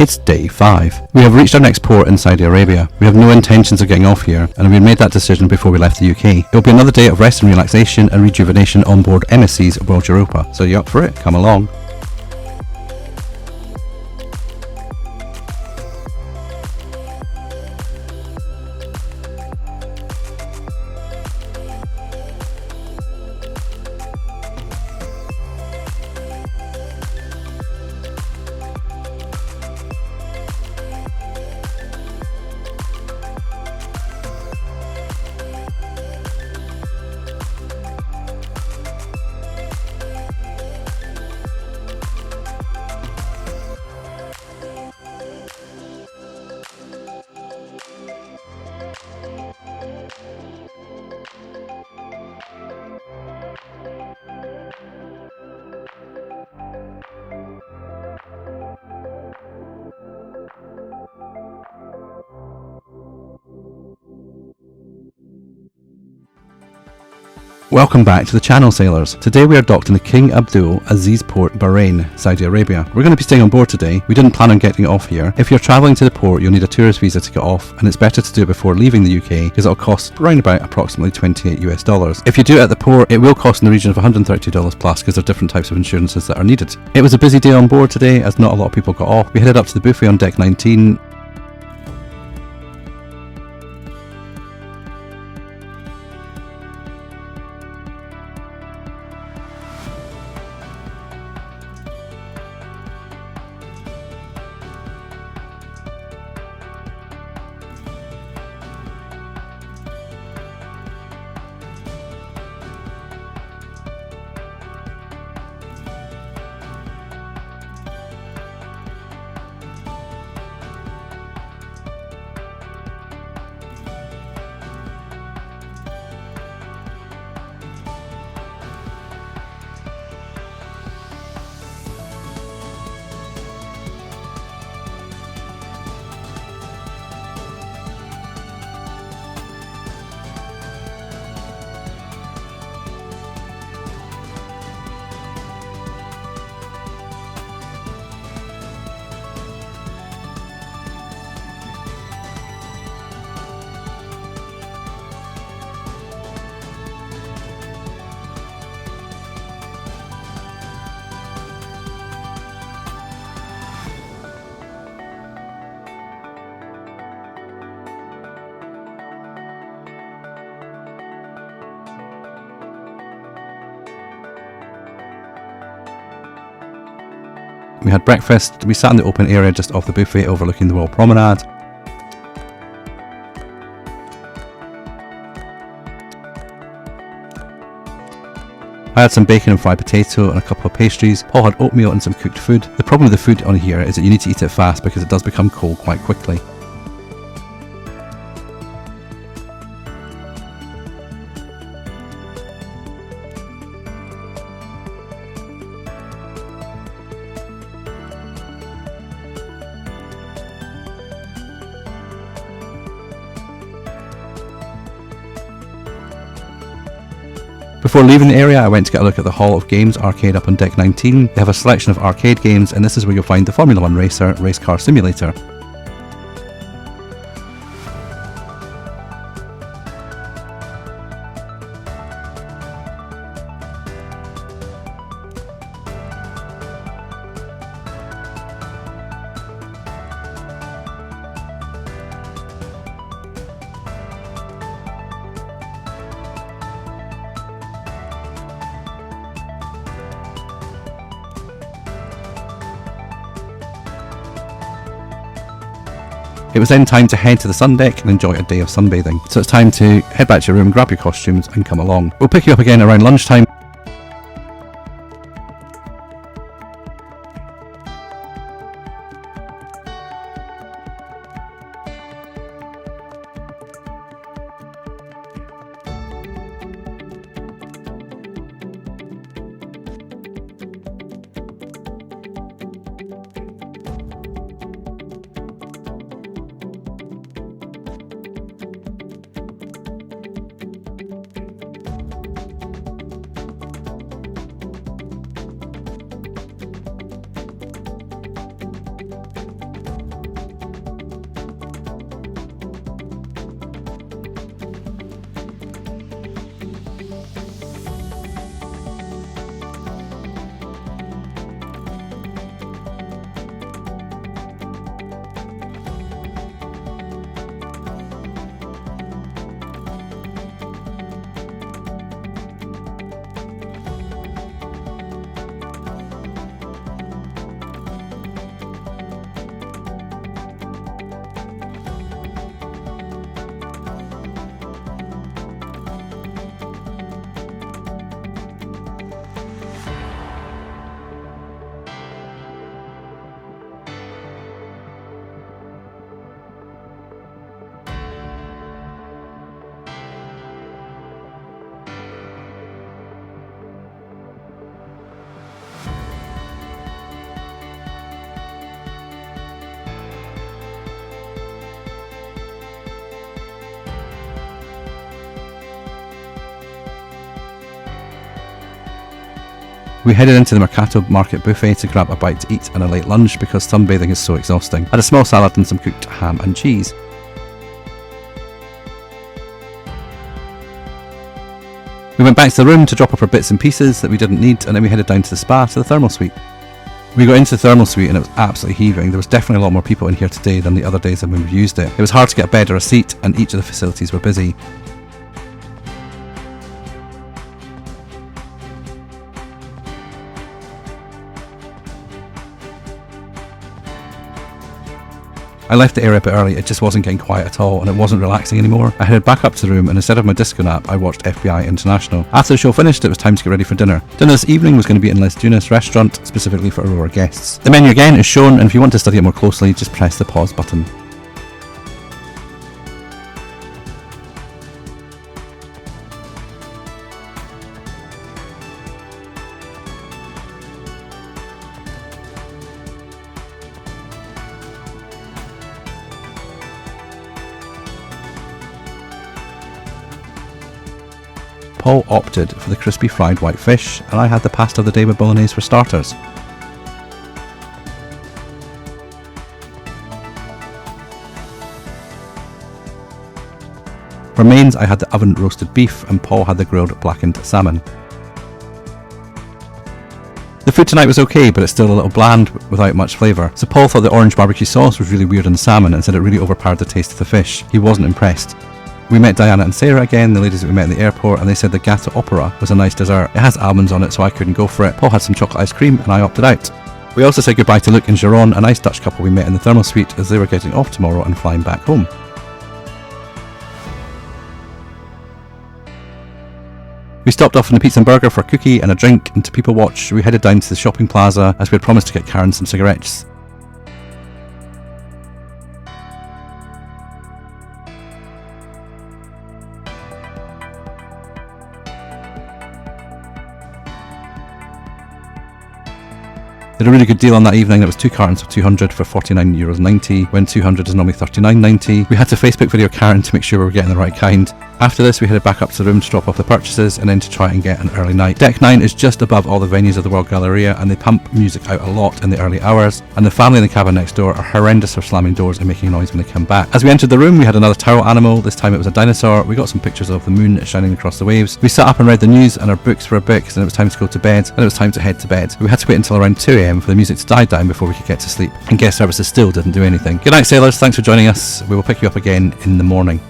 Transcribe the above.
It's day 5. We have reached our next port in Saudi Arabia. We have no intentions of getting off here, and we made that decision before we left the UK. It will be another day of rest and relaxation and rejuvenation on board MSC's World Europa. So you up for it? Come along. Welcome back to the channel, sailors. Today we are docked in the King Abdul Aziz Port, Bahrain, Saudi Arabia. We're going to be staying on board today. We didn't plan on getting off here. If you're travelling to the port, you'll need a tourist visa to get off, and it's better to do it before leaving the UK because it'll cost around about approximately $28 US. If you do it at the port, it will cost in the region of $130 plus because there are different types of insurances that are needed. It was a busy day on board today as not a lot of people got off. We headed up to the buffet on deck 19. We had breakfast. We sat in the open area just off the buffet overlooking the Royal Promenade. I had some bacon and fried potato and a couple of pastries. Paul had oatmeal and some cooked food. The problem with the food on here is that you need to eat it fast because it does become cold quite quickly. Before leaving the area, I went to get a look at the Hall of Games arcade up on deck 19. They have a selection of arcade games, and this is where you'll find the Formula 1 Racer race car simulator. It was then time to head to the sun deck and enjoy a day of sunbathing. So it's time to head back to your room, grab your costumes and come along. We'll pick you up again around lunchtime. We headed into the Mercato Market buffet to grab a bite to eat and a late lunch because sunbathing is so exhausting. Had a small salad and some cooked ham and cheese. We went back to the room to drop off our bits and pieces that we didn't need, and then we headed down to the spa to the thermal suite. We got into the thermal suite and it was absolutely heaving. There was definitely a lot more people in here today than the other days when we've used it. It was hard to get a bed or a seat, and each of the facilities were busy. I left the area a bit early, it just wasn't getting quiet at all and it wasn't relaxing anymore. I headed back up to the room and instead of my disco nap, I watched FBI International. After the show finished, it was time to get ready for dinner. Dinner this evening was going to be in Les Dunes restaurant, specifically for Aurora guests. The menu again is shown, and if you want to study it more closely, just press the pause button. Paul opted for the crispy fried white fish, and I had the pasta of the day with bolognese for starters. For mains, I had the oven roasted beef, and Paul had the grilled blackened salmon. The food tonight was okay, but it's still a little bland without much flavour. So Paul thought the orange barbecue sauce was really weird on the salmon and said it really overpowered the taste of the fish. He wasn't impressed. We met Diana and Sarah again, the ladies that we met in the airport, and they said the Gato Opera was a nice dessert. It has almonds on it, so I couldn't go for it. Paul had some chocolate ice cream, and I opted out. We also said goodbye to Luke and Sharon, a nice Dutch couple we met in the thermal suite, as they were getting off tomorrow and flying back home. We stopped off in the Pizza and Burger for a cookie and a drink, and to people watch, we headed down to the shopping plaza as we had promised to get Karen some cigarettes. Did a really good deal on that evening. It was 2 cartons of 200 for €49.90 when 200 is normally $39.90. We had to Facebook video Karen to make sure we were getting the right kind. After this, we headed back up to the room to drop off the purchases and then to try and get an early night. Deck 9 is just above all the venues of the World Galleria, and they pump music out a lot in the early hours, and the family in the cabin next door are horrendous for slamming doors and making noise when they come back. As we entered the room, we had another towel animal. This time it was a dinosaur. We got some pictures of the moon shining across the waves. We sat up and read the news and our books for a bit, and it was time to go to bed, and it was time to head to bed. We had to wait until around 2 AM for the music to die down before we could get to sleep, and guest services still didn't do anything. Good night, sailors. Thanks for joining us. We will pick you up again in the morning.